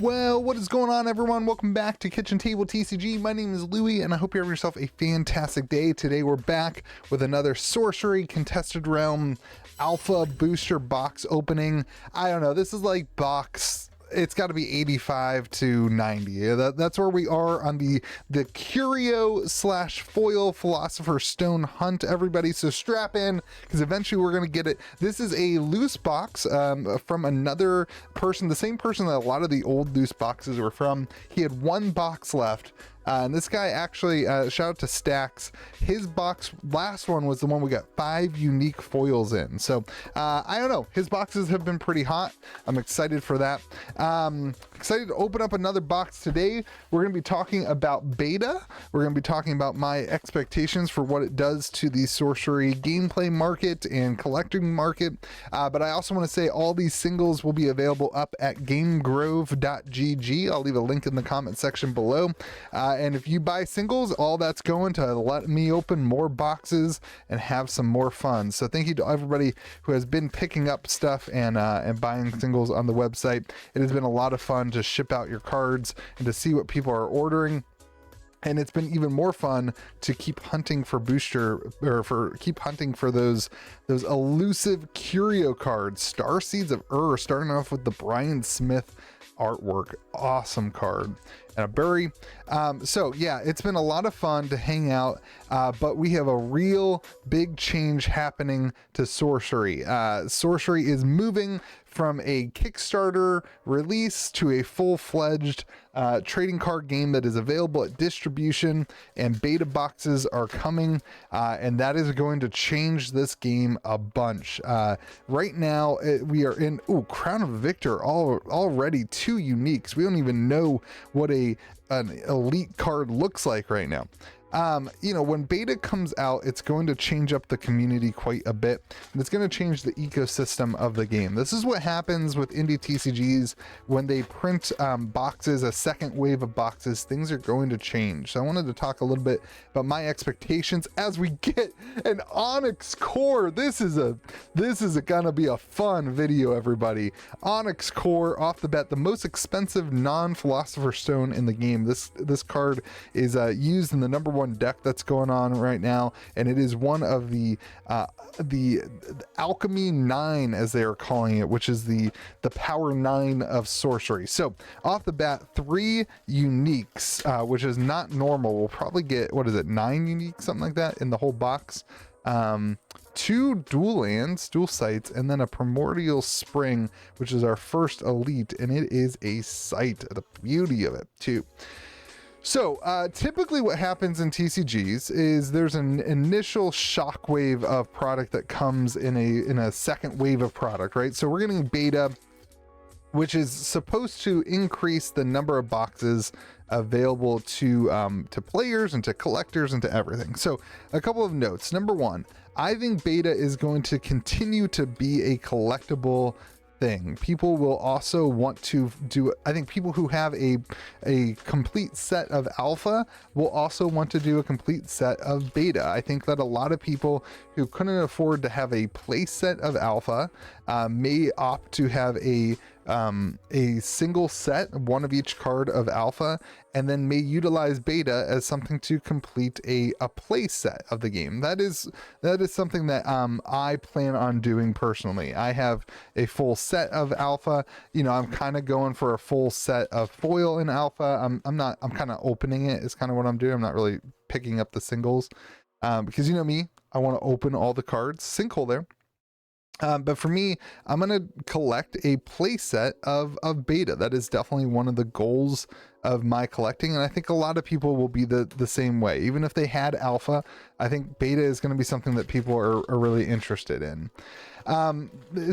Well, what is going on, everyone? Welcome back to Kitchen Table TCG. My name is Louie, and I hope you have yourself a fantastic day. Today, we're back with another Sorcery Contested Realm Alpha Booster box opening. I don't know, this is like box... It's got to be 85 to 90. That's where we are on the curio slash foil Philosopher's Stone hunt, everybody. So strap in, because eventually we're going to get it. This is a loose box from another person, the same person that a lot of the old loose boxes were from. He had one box left. And this guy actually, shout out to Stacks, his box, last one was the one we got 5 unique foils in. So I don't know, his boxes have been pretty hot. I'm excited for that. Excited to open up another box today. We're going to be talking about beta. We're going to be talking about my expectations for what it does to the sorcery gameplay market and collecting market. But I also want to say all these singles will be available up at gamegrove.gg. I'll leave a link in the comment section below. And if you buy singles, all that's going to let me open more boxes and have some more fun. So thank you to everybody who has been picking up stuff and buying singles on the website. It has been a lot of fun to ship out your cards and to see what people are ordering. And it's been even more fun to keep hunting for keep hunting for those elusive curio cards. Star Seeds of starting off with the Brian Smith artwork, awesome card, and a bury. So yeah, it's been a lot of fun to hang out, but we have a real big change happening to sorcery. Sorcery is moving from a Kickstarter release to a full-fledged trading card game that is available at distribution, and beta boxes are coming, and that is going to change this game a bunch. Right now we are in Crown of Victor, already 2 uniques. We don't even know what an elite card looks like right now. When beta comes out, it's going to change up the community quite a bit, and it's going to change the ecosystem of the game. This is what happens with indie TCGs when they print boxes, a second wave of boxes. Things are going to change. So I wanted to talk a little bit about my expectations as we get an Onyx Core. This is gonna be a fun video, everybody. Onyx Core off the bat, the most expensive non-Philosopher's Stone in the game. This card is used in the #1 deck that's going on right now, and it is one of the Alchemy 9, as they are calling it, which is the power 9 of sorcery. So off the bat, 3 uniques, which is not normal. We'll probably get, what is it, 9 uniques, something like that in the whole box. 2 dual lands, dual sites, and then a Primordial Spring, which is our first elite, and it is a site, the beauty of it too. So typically what happens in TCGs is there's an initial shockwave of product that comes in a second wave of product, right? So we're getting beta, which is supposed to increase the number of boxes available to players and to collectors and to everything. So a couple of notes. Number 1, I think beta is going to continue to be a collectible thing. People will also want to do, I think people who have a complete set of alpha will also want to do a complete set of beta. I think that a lot of people who couldn't afford to have a play set of alpha may opt to have a single set, one of each card of alpha, and then may utilize beta as something to complete a play set of the game. That is something that I plan on doing personally. I have a full set of alpha. I'm kind of going for a full set of foil in alpha. I'm kind of opening it is kind of what I'm doing. I'm not really picking up the singles because you know me, I want to open all the cards. Sinkhole there. But for me, I'm going to collect a play set of beta. That is definitely one of the goals of my collecting, and I think a lot of people will be the same way. Even if they had alpha, I think beta is going to be something that people are really interested in.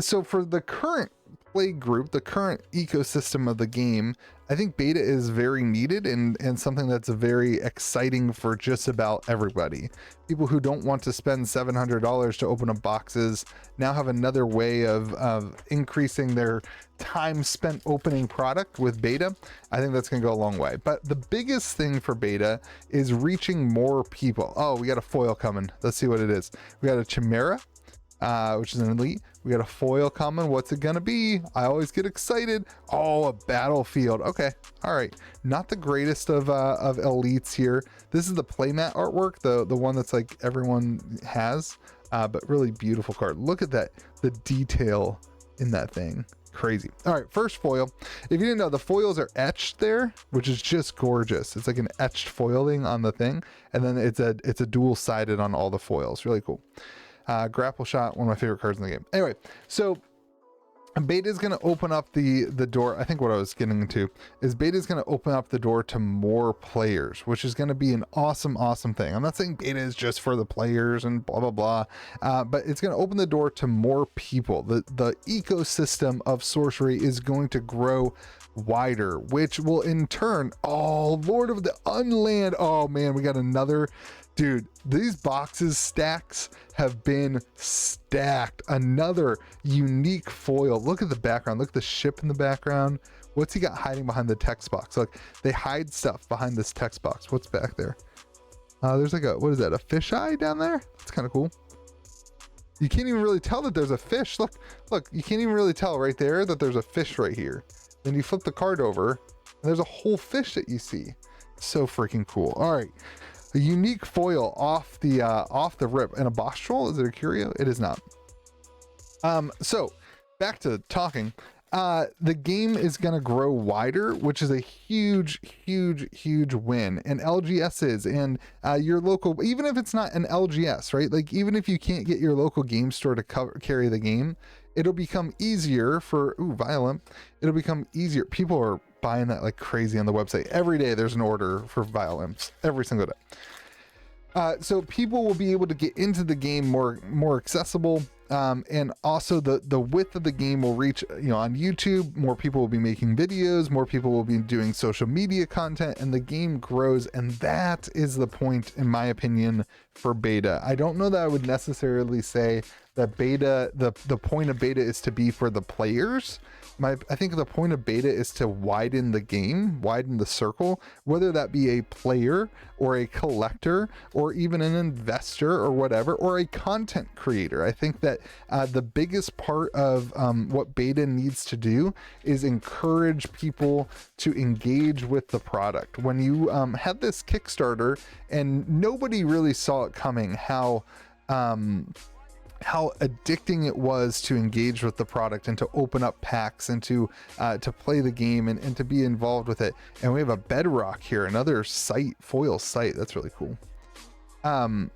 So for the current play group, the current ecosystem of the game, I think beta is very needed and something that's very exciting for just about everybody. People who don't want to spend $700 to open up boxes now have another way of increasing their time spent opening product with beta. I think that's going to go a long way. But the biggest thing for beta is reaching more people. Oh, we got a foil coming. Let's see what it is. We got a Chimera. which is an elite. We got a foil coming. What's it gonna be? I always get excited. Oh, a battlefield. Okay, all right. Not the greatest of elites here. This is the playmat artwork, the one that's like everyone has, but really beautiful card. Look at that, the detail in that thing. Crazy. All right, first foil. If you didn't know, the foils are etched there, which is just gorgeous. It's like an etched foiling on the thing, and then it's a dual-sided on all the foils. Really cool. Grapple shot, one of my favorite cards in the game. Anyway, so beta is going to open up the door. I think what I was getting into is beta is going to open up the door to more players, which is going to be an awesome thing. I'm not saying beta is just for the players and blah blah blah, but it's going to open the door to more people. The ecosystem of sorcery is going to grow wider, which will in turn, oh, Lord of the Unland. Oh man, we got another. Dude, these boxes stacks have been stacked. Another unique foil. Look at the background. Look at the ship in the background. What's he got hiding behind the text box? Look, they hide stuff behind this text box. What's back there? There's like a, what is that? A fish eye down there? That's kind of cool. You can't even really tell that there's a fish. Look, you can't even really tell right there that there's a fish right here. Then you flip the card over and there's a whole fish that you see. So freaking cool. All right. A unique foil off the rip. And a boss troll? Is it a curio? It is not. So back to talking. The game is going to grow wider, which is a huge win. And LGSs and your local, even if it's not an LGS, right? Like even if you can't get your local game store to carry the game, it'll become easier for, Violent. It'll become easier. People are buying that like crazy on the website. Every day there's an order for Violence, every single day. So people will be able to get into the game more accessible. And also the width of the game will reach, on YouTube, more people will be making videos, more people will be doing social media content, and the game grows. And that is the point, in my opinion, for beta. I don't know that I would necessarily say that beta, the point of beta is to be for the players. I think the point of beta is to widen the game, widen the circle, whether that be a player or a collector or even an investor or whatever, or a content creator. I think that the biggest part of what beta needs to do is encourage people to engage with the product. When you had this Kickstarter and nobody really saw it coming, how addicting it was to engage with the product and to open up packs and to play the game and to be involved with it. And we have a bedrock here, another foil site. That's really cool. And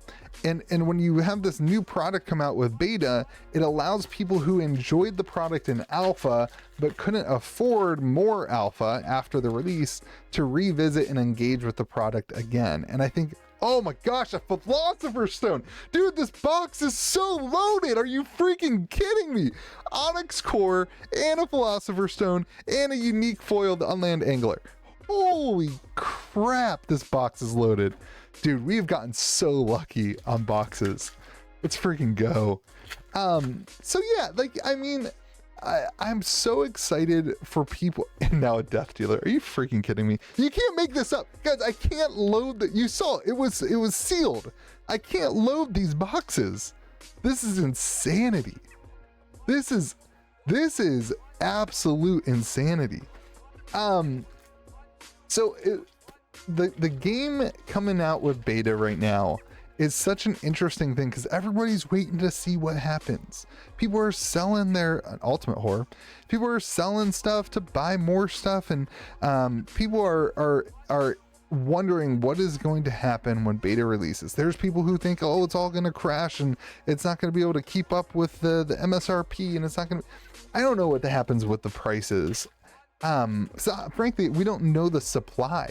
when you have this new product come out with beta, it allows people who enjoyed the product in alpha but couldn't afford more alpha after the release to revisit and engage with the product again. And I think, oh my gosh, a Philosopher's Stone. Dude, this box is so loaded. Are you freaking kidding me? Onyx Core and a Philosopher's Stone and a unique foil, the Unland Angler. Holy crap, this box is loaded. Dude, we've gotten so lucky on boxes. Let's freaking go. So yeah, I'm so excited for people. And now a Death Dealer. Are you freaking kidding me? You can't make this up. Guys, I can't load that. You saw it was sealed. I can't load these boxes. This is insanity. This is absolute insanity. The game coming out with beta right now is such an interesting thing because everybody's waiting to see what happens. People are selling their Ultimate Horror. People are selling stuff to buy more stuff, and people are wondering what is going to happen when beta releases. There's people who think, oh, it's all going to crash and it's not going to be able to keep up with the MSRP, and it's not going to. I don't know what happens with the prices. So frankly, we don't know the supply,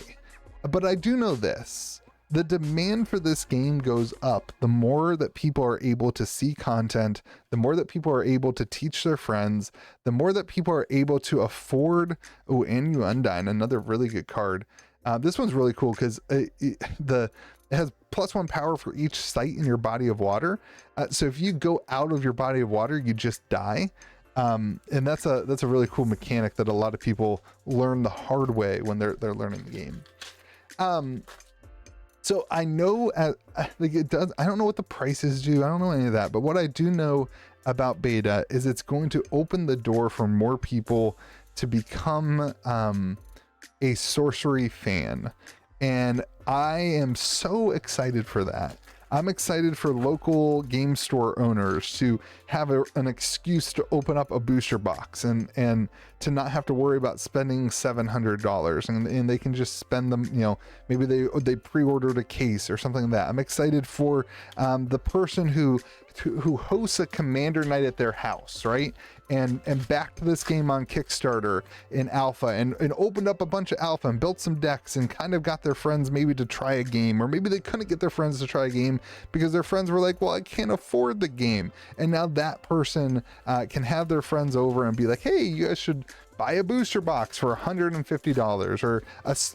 but I do know this. The demand for this game goes up the more that people are able to see content, the more that people are able to teach their friends, the more that people are able to afford. Oh, and you Undine, another really good card. This one's really cool because it has +1 power for each site in your body of water. So if you go out of your body of water, you just die. And that's a really cool mechanic that a lot of people learn the hard way when they're learning the game. So I know like it does, I don't know what the prices do, I don't know any of that, but what I do know about beta is it's going to open the door for more people to become a sorcery fan, and I am so excited for that. I'm excited for local game store owners to have an excuse to open up a booster box and to not have to worry about spending $700, and they can just spend them, you know, maybe they pre-ordered a case or something like that. I'm excited for the person who hosts a commander night at their house, right? And backed this game on Kickstarter in alpha and opened up a bunch of alpha and built some decks and kind of got their friends maybe to try a game, or maybe they couldn't get their friends to try a game because their friends were like, well, I can't afford the game. And now that person can have their friends over and be like, hey, you guys should buy a booster box for $150, or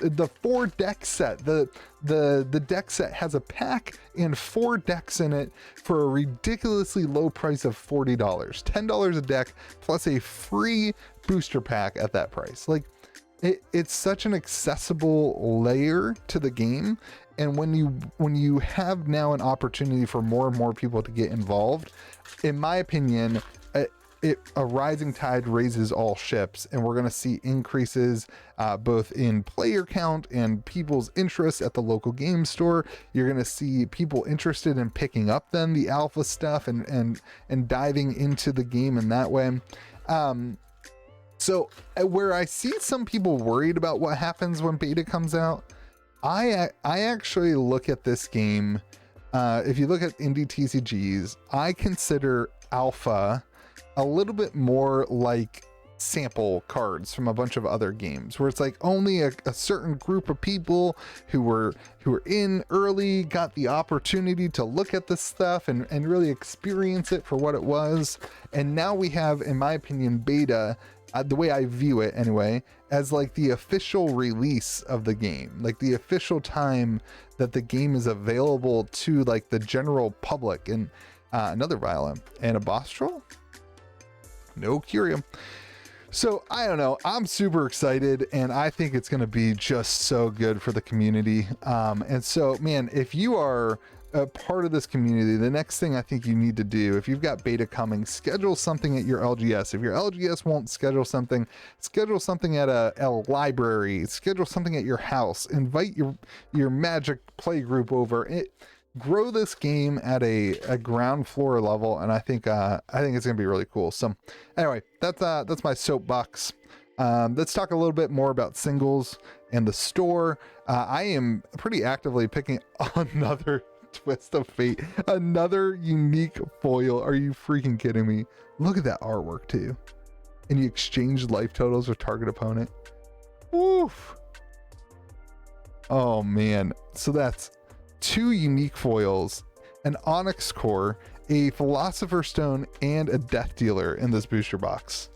the 4 deck set. The deck set has a pack and 4 decks in it for a ridiculously low price of $40. $10 a deck plus a free booster pack at that price. Like it's such an accessible layer to the game. And when you have now an opportunity for more and more people to get involved, in my opinion, a rising tide raises all ships, and we're going to see increases both in player count and people's interest at the local game store. You're going to see people interested in picking up then the alpha stuff and diving into the game in that way. So where I see some people worried about what happens when beta comes out, I actually look at this game. If you look at indie TCGs, I consider alpha a little bit more like sample cards from a bunch of other games, where it's like only a certain group of people who were in early got the opportunity to look at this stuff and really experience it for what it was. And now we have, in my opinion, beta, the way I view it anyway, as like the official release of the game, like the official time that the game is available to like the general public. And another violin and a boss troll. No curium. So I don't know, I'm super excited, and I think it's going to be just so good for the community. And so, man, if you are a part of this community, the next thing I think you need to do, if you've got beta coming, schedule something at your LGS. If your LGS won't schedule something at a library, schedule something at your house, invite your Magic play group over. Grow this game at a ground floor level, and I think it's gonna be really cool. So anyway, that's my soapbox. Let's talk a little bit more about singles and the store. I am pretty actively picking another twist of fate, another unique foil. Are you freaking kidding me? Look at that artwork too. And you exchange life totals with target opponent. Woof. Oh man, so that's 2 unique foils, an Onyx core, a Philosopher's Stone, and a Death Dealer in this booster box.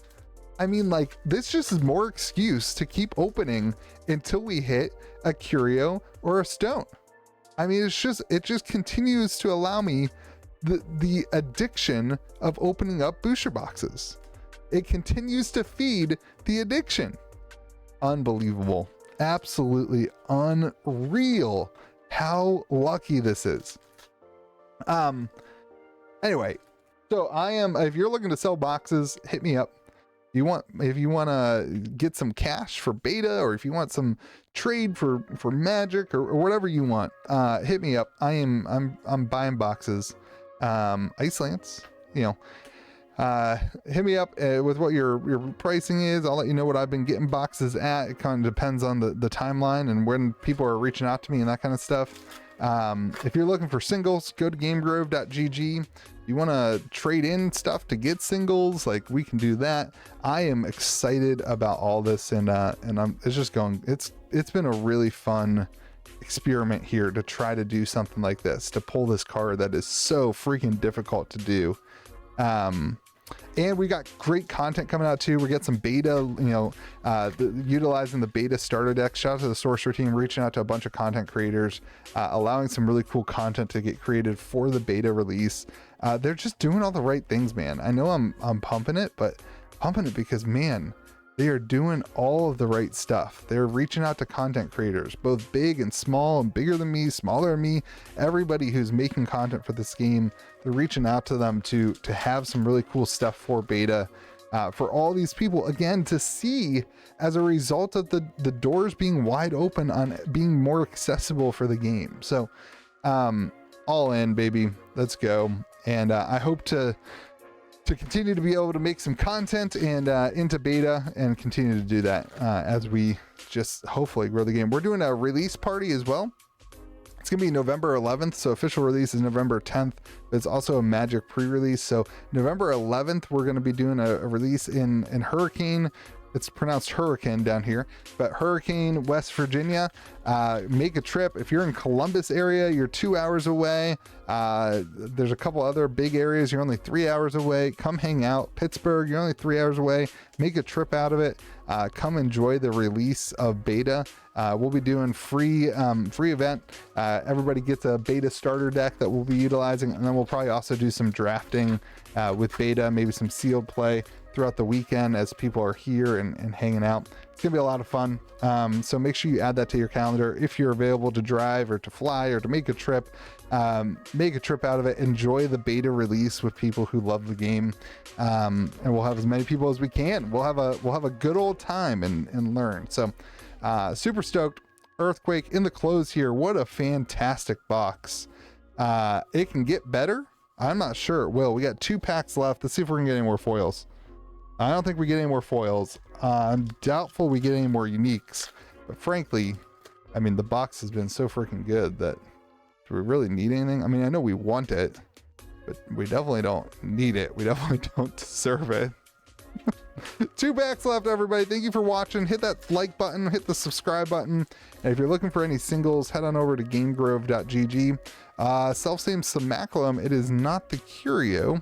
I mean, like, this just is more excuse to keep opening until we hit a curio or a stone. I mean, it just continues to allow me the addiction of opening up booster boxes. It continues to feed the addiction. Unbelievable. Absolutely unreal how lucky this is. Anyway, so if you're looking to sell boxes, hit me up. If you want to get some cash for beta, or if you want some trade for Magic or whatever you want, hit me up. I'm buying boxes. Ice Lance, hit me up with what your pricing is. I'll let you know what I've been getting boxes at. It kind of depends on the timeline and when people are reaching out to me and that kind of stuff. If you're looking for singles, go to gamegrove.gg. You want to trade in stuff to get singles, like, we can do that. I am excited about all this, and it's been a really fun experiment here to try to do something like this, to pull this card that is so freaking difficult to do. And we got great content coming out too. We got some beta, utilizing the beta starter deck. Shout out to the Sorcerer team, reaching out to a bunch of content creators, allowing some really cool content to get created for the beta release. They're just doing all the right things, man. I know I'm pumping it, but pumping it because, man, They are doing all of the right stuff. They're reaching out to content creators, both big and small, and bigger than me, smaller than me, everybody who's making content for this game. They're reaching out to them to have some really cool stuff for beta, for all these people, again, to see as a result of the doors being wide open on being more accessible for the game. So all in, baby, let's go. And I hope to continue to be able to make some content and into beta, and continue to do that as we just hopefully grow the game. We're doing a release party as well. It's gonna be November 11th, so official release is November 10th, but it's also a Magic pre-release. So November 11th, we're gonna be doing a release in Hurricane. It's pronounced Hurricane down here, but Hurricane, West Virginia. Make a trip. If you're in Columbus area, you're 2 hours away. There's a couple other big areas, you're only 3 hours away. Come hang out. Pittsburgh, you're only 3 hours away. Make a trip out of it. Come enjoy the release of beta. We'll be doing free event. Everybody gets a beta starter deck that we'll be utilizing, and then we'll probably also do some drafting with beta, maybe some sealed play throughout the weekend as people are here and hanging out. It's gonna be a lot of fun. So make sure you add that to your calendar if you're available to drive or to fly or to make a trip. Make a trip out of it. Enjoy the beta release with people who love the game, and we'll have as many people as we can. We'll have a good old time and learn. So super stoked. Earthquake in the close here. What a fantastic box. It can get better. I'm not sure it will. We got 2 packs left. Let's see if we can get any more foils. I don't think we get any more foils. I'm doubtful we get any more uniques, but frankly, I mean, the box has been so freaking good that do we really need anything? I mean, I know we want it, but we definitely don't need it. We definitely don't deserve it. 2 packs left, everybody. Thank you for watching. Hit that like button, hit the subscribe button. And if you're looking for any singles, head on over to gamegrove.gg. Self-same Simulacrum. It is not the Curio.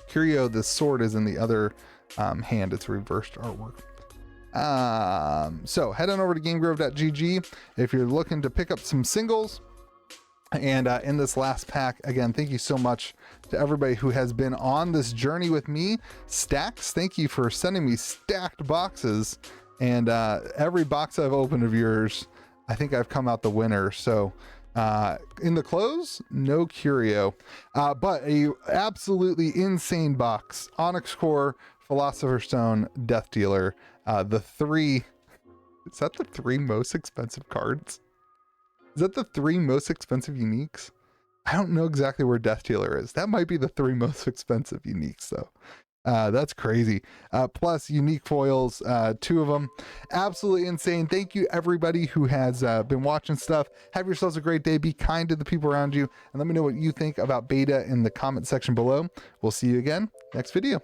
Curio, the sword is in the other hand. It's reversed artwork. So head on over to gamegrove.gg if you're looking to pick up some singles. And in this last pack, again, thank you so much to everybody who has been on this journey with me. Stacks, thank you for sending me stacked boxes. And every box I've opened of yours, I think I've come out the winner. So in the close, no Curio, but a absolutely insane box. Onyx Core, Philosopher's Stone, Death Dealer. The 3, is that the 3 most expensive cards? Is that the 3 most expensive uniques? I don't know exactly where Death Dealer is. That might be the 3 most expensive uniques though. That's crazy. Plus unique foils, 2 of them. Absolutely insane. Thank you everybody who has been watching stuff. Have yourselves a great day. Be kind to the people around you, and let me know what you think about beta in the comment section below. We'll see you again next video.